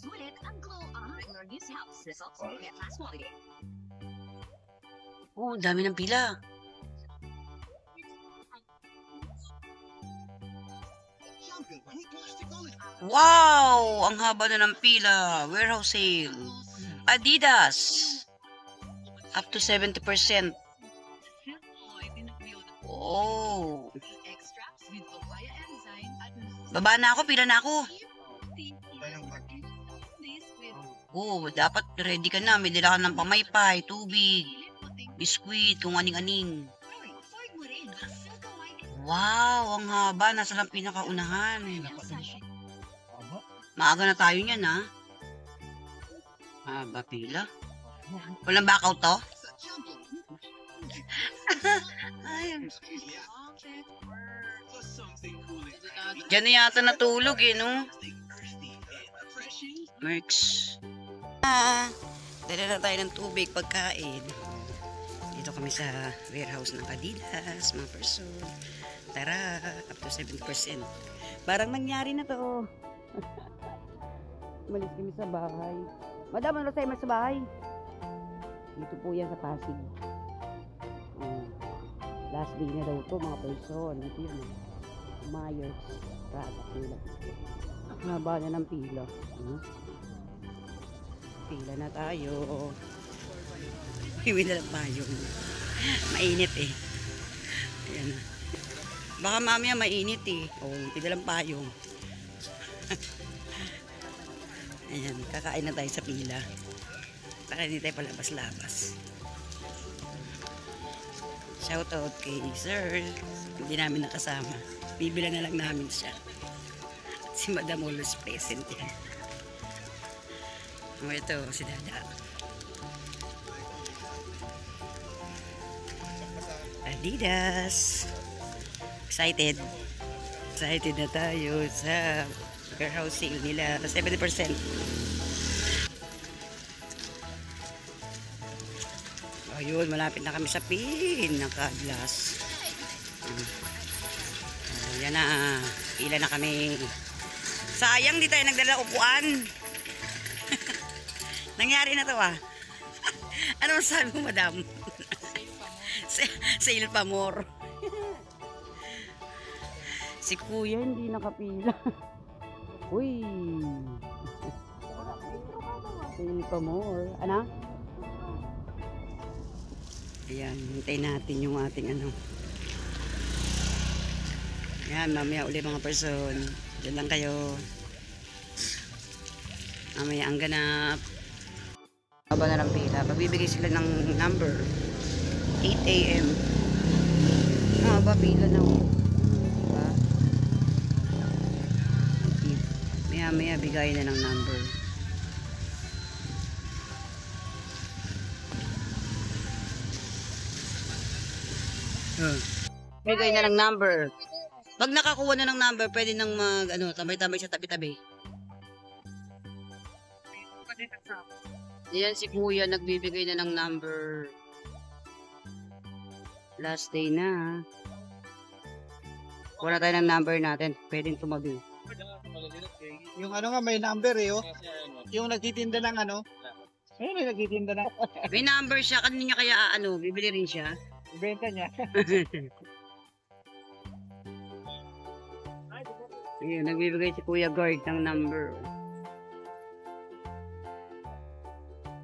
Sulit ang glow on regular use helps results get last quality. Oh, dami ng pila. Wow! Ang haba na ng pila. Warehouse sale. Adidas. Up to 70%. Oh. Baba na ako, pila na ako. Oh, dapat ready ka na. May dala ka ng pamaypay, tubig, biskwit, kung aning-aning. Wow, ang haba. Nasa lang pinakaunahan. Maaga na tayo niyan, ha? Haba pila. Walang backout to? Diyan na yata natulog eh, no? Merks. Dala na tayo ng tubig, pagkain. Dito kami sa warehouse ng Adidas, mga person. Tara, up to 7%. Parang nangyari na to. Malis kami sa bahay. Madam, ano tayo sa bahay? Dito po yan sa Pasig. Last day na daw to, mga person. Dito yun. Myers product nila. Haba na ng pila. Pila na tayo. Hiwi na lang payong. Mainit eh. Ayan na. Baka mamaya mainit eh. O, pila lang payong. Ayan, kakain na tayo sa pila. Para hindi tayo palabas-labas. Shout out kay Sir. Hindi namin nakasama. Bibilan na lang namin siya. Si Madam always present yan. O ito, si Dada. Adidas. Excited. Excited na tayo sa warehouse sale nila. 70%. Ayun, malapit na kami sa pinaka-glass. Yan na. Pila na kami. Sayang, di tayo nagdala upuan. Nangyari na to ah. Ano sabi mo, madam? Sale pa more. Si kuya hindi nakapila. Uy. Sale pa more. Ano? Ayan, hintayin natin yung ating ano. Ayan, mamaya uli mga person. Diyan lang kayo. Mamaya ang ganap. Haba na ng pila. Pagbibigay sila ng number. 8 AM. Haba pila na. Diba? Maya bigay na ng number. Bigay na ng number. Pag nakakuha na ng number, pwede nang mag, ano, tambay-tambay sa tabi-tabi. Yan si kuya, nagbibigay na ng number. Last day na. Kuha na tayo ng number natin. Pwedeng tumabi. Yung ano nga, may number eh, oh. Yung nagtitinda ng ano. Ayun, may nagtitinda ng... May number siya. Kanina kaya, ano, bibili rin siya. Ibenta niya. Ayun, nagbibigay si Kuya Guard ng number.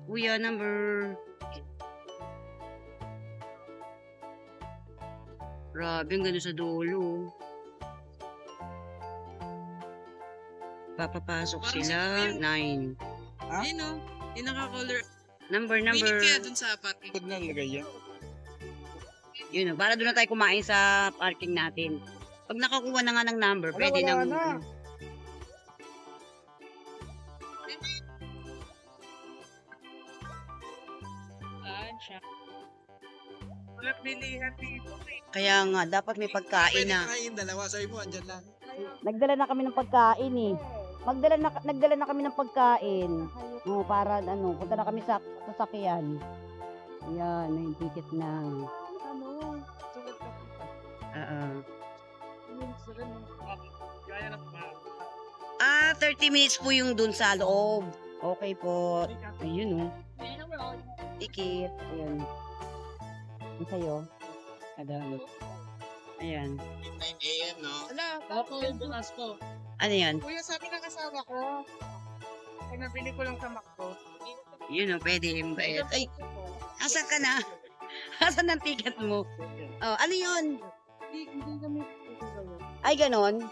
Kuya, number. Grabe, ang ganda sa dulo. Papapasok sila. 9. Ha? Ayun o, yung naka-color. Number. Pilit kaya dun sa parking. Pag nalagay yan. Yun o, para doon na tayo kumain sa parking natin. Pag nakakuha na nga ng number, Wala, pwede wala nang... na. Siya. Walang bilihan dito eh. Kaya nga, dapat may pagkain na. Pwede kain, dalawa. Sabi mo, andyan lang. Nagdala na kami ng pagkain eh. Nagdala na kami ng pagkain. Oh, para ano, punta na kami sa sasakyan. Ayan, may ticket na. Ano? Sulat ka pa. Oo. Yung sulat ng kaya na pa. 30 minutes po yung dun sa loob. Okay po. Ayun, oh. Ticket. Ayan. Ang sa'yo. Kada. Ayan. 9 a.m. no? Wala, ako yung bukas ko. Ano yan? Kuya, sabi ng kasama ko. Ay, nabili ko lang sa McDo. Yun, oh. Pwede yung bayad. Ay, asan ka na? Asan ang ticket mo? Oh, ano yun? Hindi kami. Ay, ganon.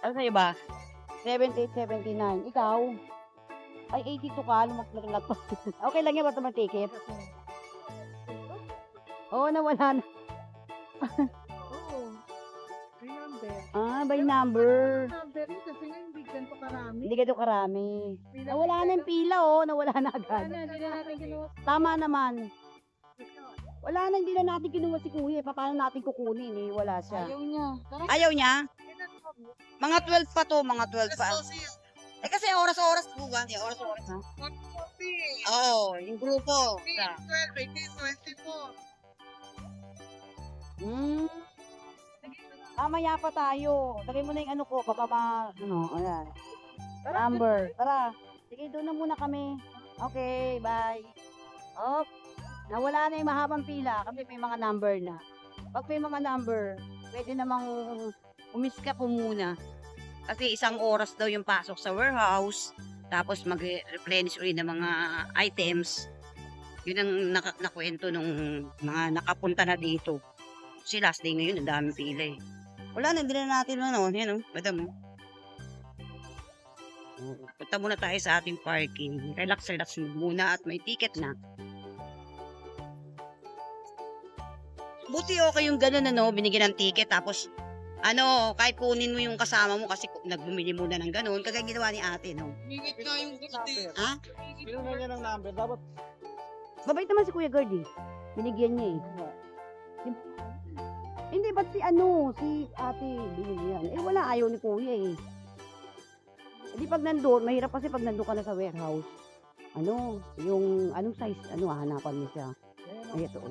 Ano sa'yo ba? 78.79. Ikaw? Ay, 82 ka. Lumaglag pa. Okay lang yan. Ba't naman ticket? Oo, nawala na. Oo. May number. Ah, by number. Number yun kasi nga hindi ganito karami. Hindi ka karami. Nawala na yung pila, oh. Nawala na agad. Ano, hindi na natin ginawa. Tama naman. Wala na, hindi na natin kinuha si kuya. Paano natin kukunin, eh? Wala siya. Ayaw niya. Tara. Ayaw niya? Mga 12 pa to, mga 12 pa. Eh kasi oras-oras po ba? Hindi, oras-oras ha? Oo, yung grupo. 12, 24. Hmm. Mamaya pa tayo. Lagay mo na yung ano ko, kapama, ano, ayan. Number. Tara. Sige, doon na muna kami. Okay, bye. Oh, nawala na yung mahabang pila. Kasi may mga number na. Pag may mga number, pwede namang umiska po muna. Kasi 1 oras daw yung pasok sa warehouse. Tapos mag-replenish ulit ng mga items. Yun ang nakwento nung mga nakapunta na dito. Kasi last day ngayon, ang daming pila eh. Wala na, hindi na natin ano. Yan o, madam mo. Punta muna tayo sa ating parking. Relax muna at may ticket na. Buti okay yung ganun ano, binigyan ng ticket tapos ano, kahit kunin mo yung kasama mo kasi nagbumili muna ng ganun, kagaya ginawa ni ate, no? Mingit ka yung gusti. Ha? Pinunan niya ng number. Dapat Babait naman si Kuya Gerdy. Binigyan niya eh. Hindi, ba't si ate binigyan? Eh, wala, ayaw ni Kuya eh. Hindi pag nandun, mahirap kasi pag nandun ka na sa warehouse. Ano, yung, anong size, hahanapan mo siya. Ay, ito.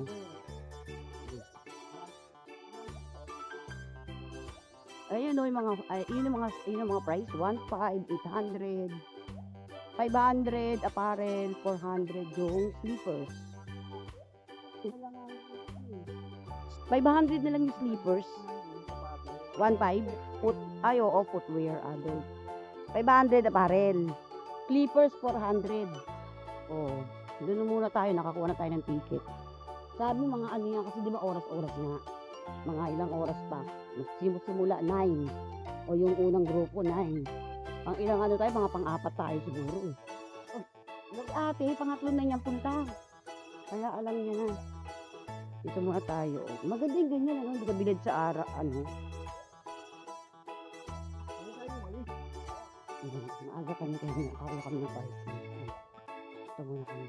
Ayun o, yun yung mga price. 1,500, 800, 500, apparel, 400 yung slippers. 500 na lang yung slippers. 1,500, footwear, adult. 500 apparel. Slippers, 400. Oh, doon muna tayo, nakakuha na tayo ng ticket. Sabi mga ano yan, kasi di ba oras-oras nga. Mga ilang oras pa. Simula 9. O yung unang grupo 9. Pang ilang ano tayo, mga pang-4 tayo siguro. Oh, ate, pangatlo na niyang punta. Kaya alam niya na. Dito muna tayo. Maganda yung ganyan, ano? Hindi ka bilad sa ara, ano. Maaga kami kayo, nakakala kami ng parking. Ito muna kami.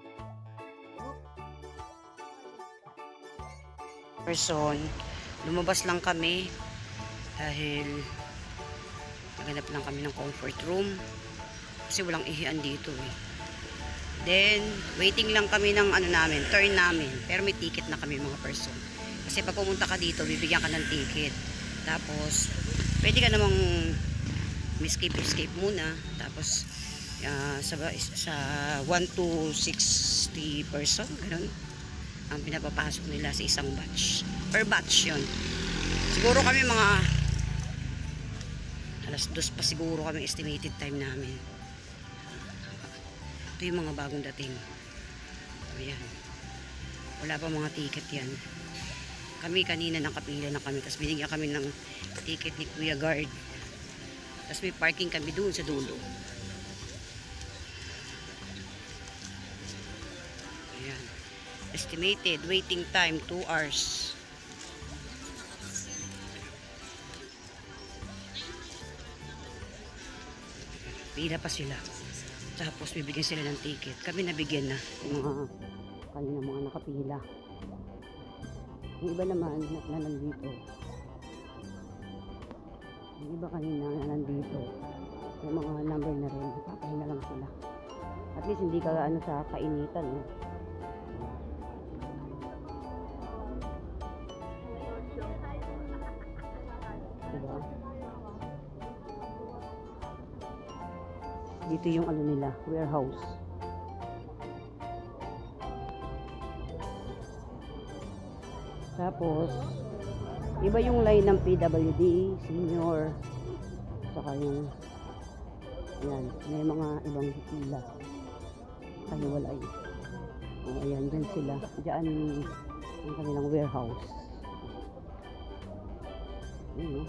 Person, lumabas lang kami dahil naganap lang kami ng comfort room kasi walang ihian dito eh. Then waiting lang kami ng turn namin, pero may ticket na kami mga person kasi pag pumunta ka dito bibigyan ka ng ticket, tapos pwede ka namang escape muna, tapos sa 1 to 60 person ganun ang pinapapasok nila sa isang batch. Per batch yun. Siguro kami mga alas 2 pa siguro kami estimated time namin. Ito yung mga bagong dating. Ayan. Wala pa mga ticket yan. Kami kanina nakapila na kami. Tapos binigyan kami ng ticket ni Kuya Guard. Tapos may parking kami doon sa dulo. Ayan. Estimated waiting time 2 hours. Pila pa sila. Tapos bibigyan sila ng ticket. Kami nabigyan na. Yung kanina mga nakapila. Yung iba naman na nandito. Yung iba kanina na nandito. Yung mga number na rin. Papahinga lang sila. At least hindi ka sa kainitan. Eh. Diba? Dito yung ano nila, warehouse. Tapos, iba yung line ng PWD, senior, saka yung, yan, may mga ibang pila. Kahiwalay. O, ayan, dyan sila. Diyan yung kanilang warehouse. Ayan, no?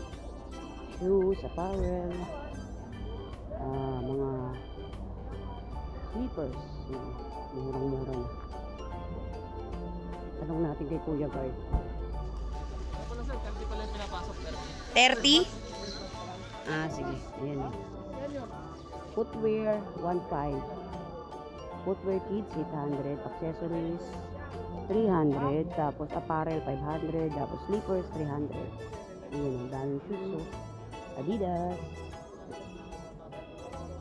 Shoes, apparel, mga slippers. Yan, murang-mura na. Tanong natin kay Kuya Bart. 30? Ah, sige. Ayan. Footwear, 1.5. Footwear kids, 800. Accessories, 300. Tapos apparel, 500. Tapos slippers, 300. Ayan, ang daming shoes. Adidas.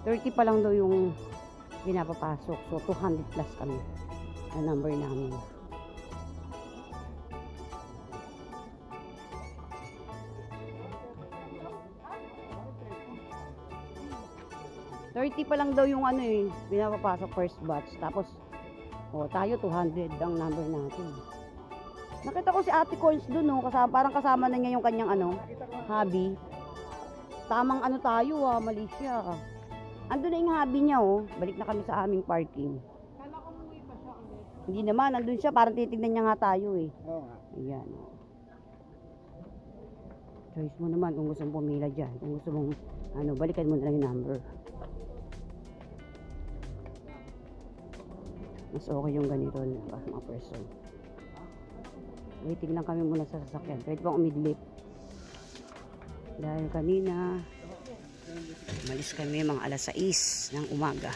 30 pa lang daw yung pinapapasok. So, 200 plus kami. Ang number namin. 30 pa lang daw yung ano eh, pinapapasok first batch. Tapos, tayo 200 ang number natin. Nakita ko si Ate Coins dun, no? Parang kasama na niya yung kanyang ano, hobby. Tamang ano tayo mali siya. Andun na yung hobby niya, oh. Balik na kami sa aming parking. Hindi naman, andun siya, parang titignan niya nga tayo eh. Ayan. Choice mo naman kung gusto mong pumila dyan. Kung gusto mong, balikan mo na lang yung number. Mas okay yung ganito mga person. Waiting lang kami muna sa sasakyan. Pwede bang umidlip? Dahil kanina, umalis kami mga alas 6 ng umaga.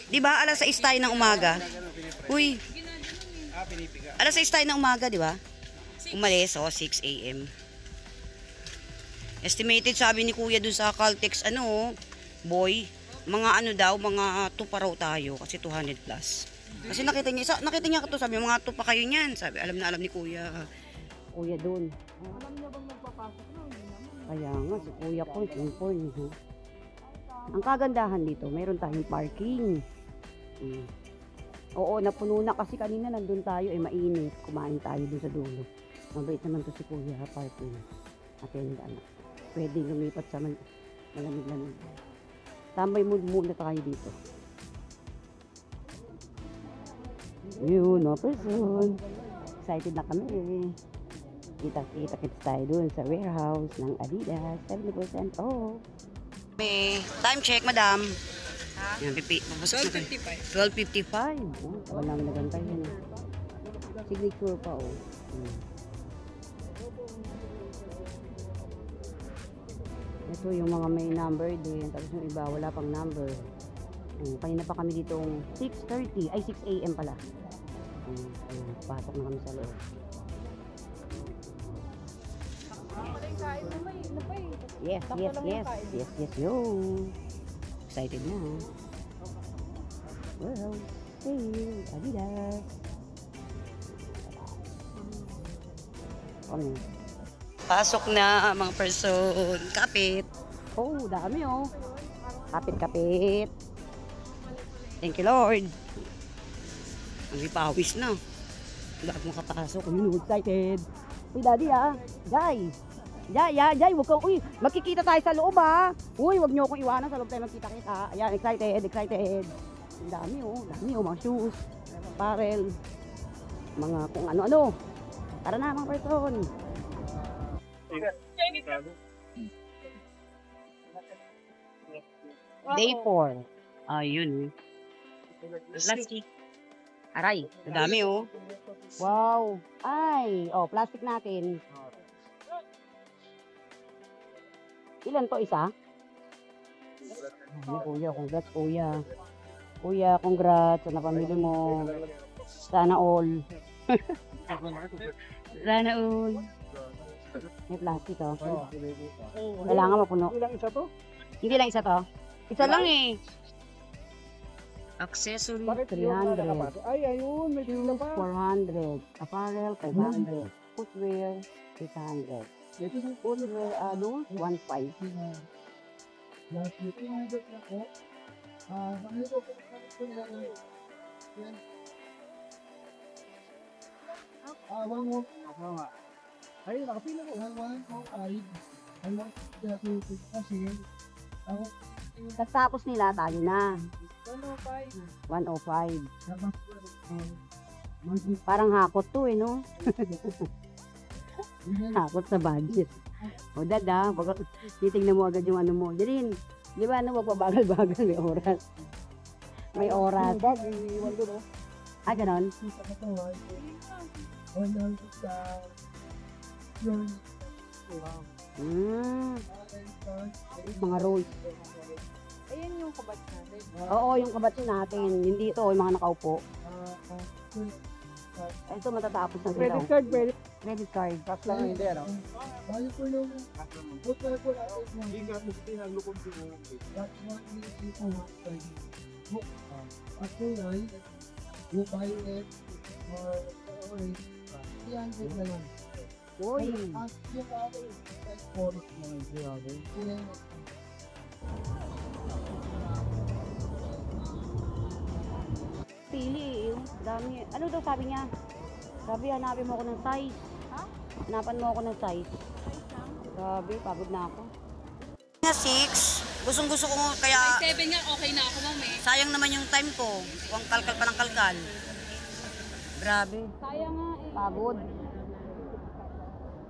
Diba? Alas 6 tayo ng umaga. Uy! Alas 6 tayo ng umaga, diba? Umalis, 6 a.m. Estimated sabi ni Kuya dun sa Caltex, boy, mga mga 2 pa raw tayo kasi 200 plus. Kasi nakita niya ito, sabi mga 2 pa kayo niyan. Sabi, alam ni Kuya. Kuya doon. Alam niya bang magpapasok na? Kaya nga, si Kuya ko, simple. Ang kagandahan dito, meron tayong parking. Oo, napuno na kasi kanina nandun tayo, mainit. Kumain tayo doon sa dulo. Mabait naman to si Kuya, parking. Attendant. Pwede lumipat sa malamig-lamig. Tambay muna tayo dito. Yun, mga person. Excited na kami. Kita tayo dun sa warehouse ng Adidas. 70% off. Time check, madam. Yan, 12.55. 12.55. Wala naman nagantay yan. Signature pa, Ito yung mga may number din. Tapos yung iba, wala pang number. Kanina pa kami dito 6:30. Ay, 6 a.m. pala. Pasok na kami sa loob. Yes, yo. Excited na. Well, hey, Adidas. Pasok na mga person. Kapit. Dami Kapit. Thank you, Lord. Ang ipawis na. Lahat makapasok. Excited. Uy, Daddy Jai. Jai, wag kang, magkikita tayo sa loob Uy, wag niyo akong iwanan, sa loob tayo magkita-kita. Ayan, excited. Ang dami mga shoes, apparel, mga kung ano-ano. Tara na mga person. Day 4. Ayun. Plastic. Aray, ang dami Wow. Ay, plastic natin. Ilan to, isa? Kuya, congrats kuya. Kuya, congrats sa napamili mo. Sana all. Sana all. May plastic Kailangan mapuno. Ilang isa to? Hindi lang isa to. Isa lang Accessory, Bakit 300. Ay, ayun, may pila Shoes, pa. 400. Apparel, 500. Footwear, 800. Footwear, 1.5. Last year, 300 na po. Ano po po nila yan? One more. Ay, nakapila ko. One more. Ay, kasi ako, Tapos nila, tayo na. 105. 105. Dapat, Parang hakot to eh, no? Hakot sa budget. O dada, titignan mo agad yung ano mo. Dirin, di ba ano, magpabagal-bagal, may oras. May oras. iwan ko, no? Ah, ganon? Sa katawan. One sa yung Mga rolls. Ayan yung kabat natin. Oo, yung kabatch natin. Yung dito, yung mga nakaupo. Ay, ito matatapos na sila. card, pwede. Credit card. Cash lang hindi, ano? Bayo po yung hotel po natin ng bigat mo pinaglukom po. That's what we do po. Book. At po yan, you buy it or yan na lang. Uy! At yung ako, like for mga grabe. Pili, yung dami. Ano daw sabi niya? Sabi, hanapin mo ako ng size. Ha? Hanapan mo ako ng size. Sabi, pagod na ako. Na 6. Gustong gusto ko kaya Size 7 nga, okay na ako, ma'am eh. sayang naman yung time ko. Kung kalkal pa ng kalkal. Grabe. Sayang nga eh. Pagod.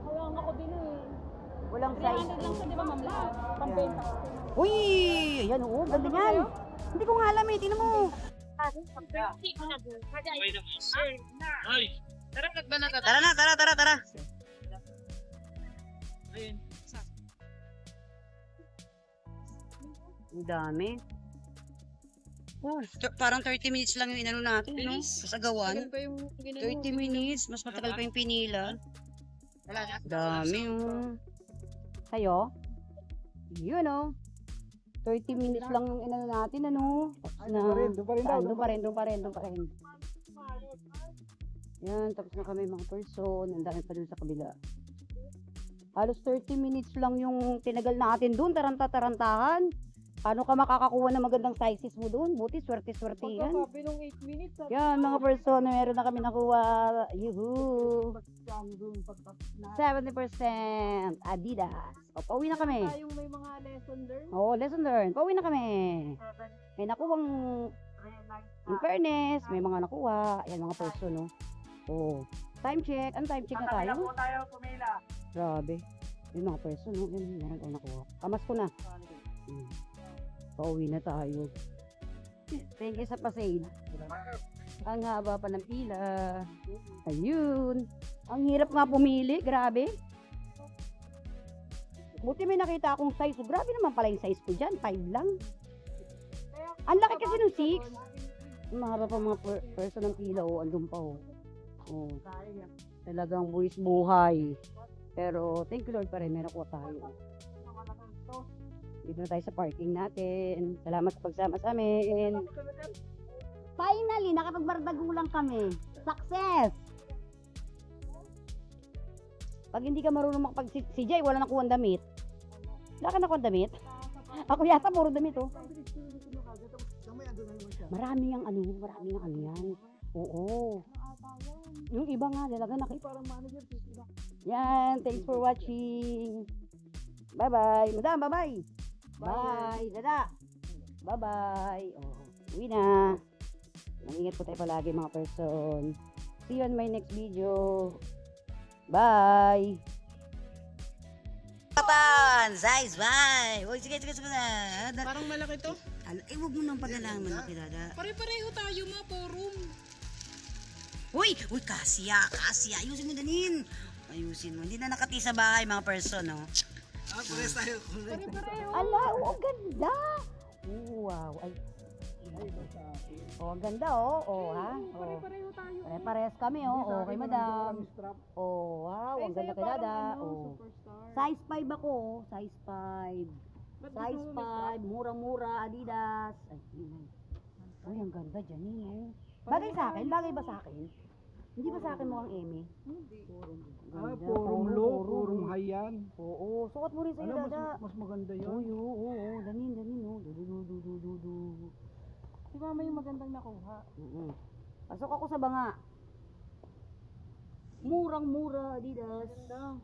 Sayang ako din eh. Walang size. 300 lang siya, di ba, ma'am, lahat? Pambenta. Uy! Ayan oo, ganda yan. Hindi ko nga alam eh. Tingnan mo. Tara, nagbanata. Tara na, tara. Ang dami. Oh, parang 30 minutes lang yung inano natin, no? Kasagawan. 30 minutes, mas matagal pa yung pinila. Dami yung... Sa'yo? Yun, oh. 30 minutes lang yung inano natin, ano? Doon pa rin. Yan, tapos na kami mga person. Ang dami pa dun sa kabila. Halos 30 minutes lang yung tinagal natin dun. Tarantahan. Paano ka makakakuha ng magandang sizes mo dun? Buti, swerte-swerte yan. Pagkakabi nung 8 minutes. Yan, mga person, meron na kami nakuha. Yuhuu! 70% Adidas. O, pauwi na kami. Tayong may mga lesson learned. Oo, lesson learned. Pauwi na kami. May nakuwang, in fairness, may mga nakuha. Ayan, mga person, no? Oo. Time check. Ano time check na tayo? Grabe. Yung mga person, no? Yan, meron tayo nakuha. Kamas ko na. Pauwi na tayo. Thank you sa pasade. Ang haba pa ng pila. Ayun. Ang hirap nga pumili. Grabe. Buti may nakita akong size. Grabe naman pala yung size ko dyan. 5 lang. Ang laki kasi ng 6. Mahaba pa mga person ng pila. Oh, andun pa. Oh. Talagang buwis buhay. Pero thank you Lord pa rin. Meron ko tayo. Dito na tayo sa parking natin. Salamat sa pagsama sa amin. Finally, nakapagbardagulang kami. Success! Pag hindi ka marunong si Jay, wala nakuha damit. Wala ka nakuha damit? Ako yata puro damit, oh. Marami ang ano yan. Oo. Yung iba nga, talaga yan, thanks for watching. Bye-bye. Madam, bye-bye. Bye, dada. Bye-bye. Oh, uwi na. Mag-ingat po tayo palagi mga person. See you on my next video. Bye. Patan! Size, bye! Uy, sige na. Parang malaki to. Huwag mo nang pagalaman na kilala. Pare-pareho tayo mga forum. Uy, kasya. Ayusin mo danin. Ayusin mo. Hindi na nakati sa bahay mga person, no? Pares tayo. Pare-pareho. Ala, ang ganda. Wow. Ay. Oh, ang ganda, oh. Oh, ha? Oh. Pare-pareho tayo. Pare-pares kami, oh. Okay, madam. Oh, wow. Ang ganda kay dada. Oh. Size 5 ako, oh. Size 5. Size 5. Murang-mura. Adidas. Ay, uy, ang ganda dyan, eh. Bagay sa akin? Bagay ba sa akin? Hindi ba sa akin mukhang Eme? Hindi. Purong low, purong high. bahay yan. Oo, sukat mo rin sa'yo, Alam, dada. mas maganda Oo, yun. oo, danin, oh. Du. Si mama yung magandang nakuha. Pasok ako sa banga. Murang-mura, Adidas.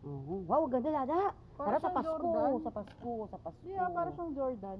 Oo. Wow, ganda, dada. Para sa siyang Pasko, Jordan. sa Pasko. Para siyang Jordan.